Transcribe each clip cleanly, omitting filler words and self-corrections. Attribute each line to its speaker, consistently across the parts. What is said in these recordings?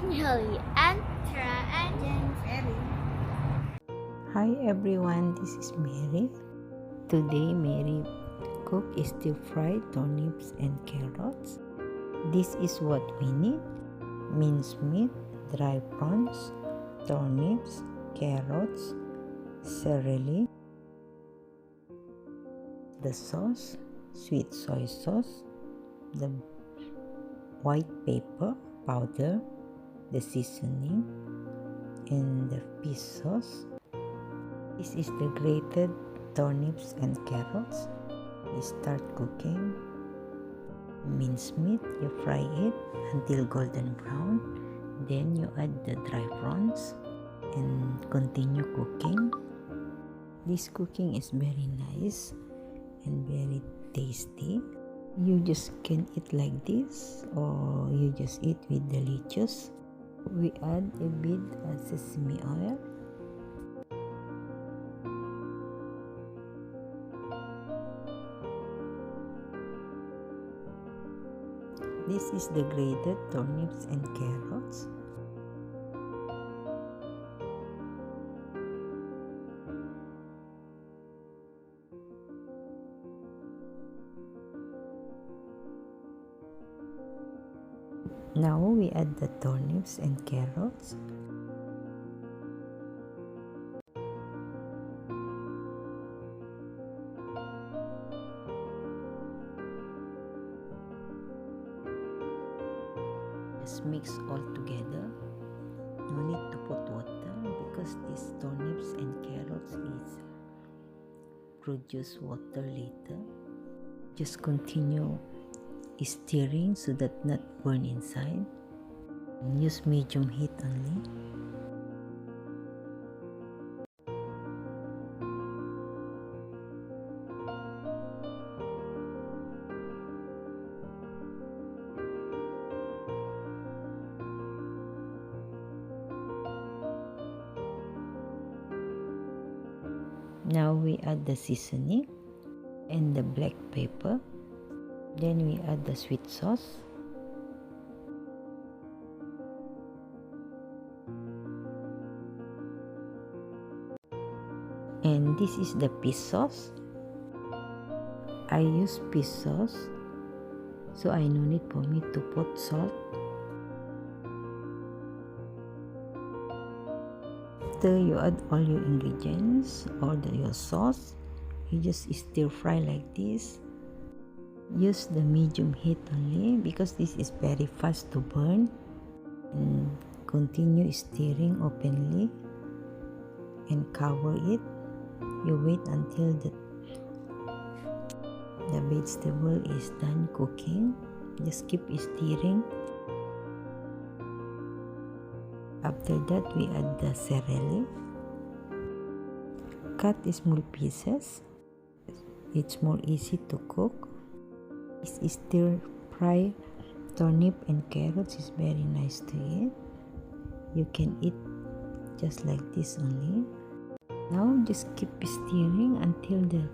Speaker 1: Haley and Tara and James.
Speaker 2: Hi everyone, this is Mary. Today Mary cooked stir-fried turnips and carrots. This is what we need: minced meat, dry prawns, turnips, carrots, CERELY, the sauce, sweet soy sauce, the white pepper powder, the seasoning, and the fish sauce. This is the grated turnips and carrots. You start cooking. Minced meat, you fry it until golden brown. Then you add the dry prawns and continue cooking. This cooking is very nice and very tasty. You just can eat like this, or you just eat with the lettuce. We add a bit of sesame oil. This is the grated turnips and carrots. Now we add the turnips and carrots. Just mix all together. No need to put water because these turnips and carrots is produce water later. Just continue stirring so that not burn inside. Use medium heat only. Now we add the seasoning and the black pepper. Then we add the sweet sauce. And this is the fish sauce. I use fish sauce, so I no need for me to put salt. After you add all your ingredients or your sauce, you just stir fry like this. Use the medium heat only because this is very fast to burn. And continue stirring openly and cover it. You wait until the vegetable is done cooking. Just keep stirring. After that, we add the CERELY. Cut small pieces. It's more easy to cook. This stir-fry turnip and carrots is very nice to eat. You can eat just like this only. Now just keep stirring until the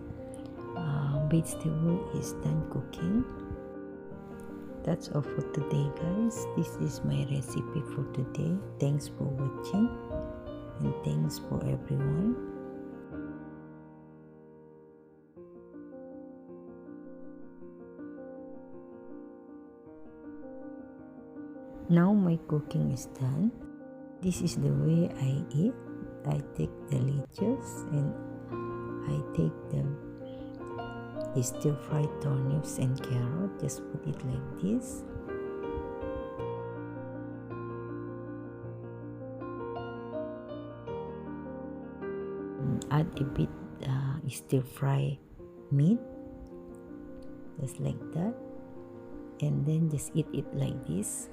Speaker 2: vegetable is done cooking. That's all for today, guys. This is my recipe for today. Thanks for watching and thanks for everyone. Now my cooking is done. This is the way I eat. I take the lettuce and I take the stir-fried turnips and carrot. Just put it like this. Add a bit stir-fry meat, just like that, and then just eat it like this.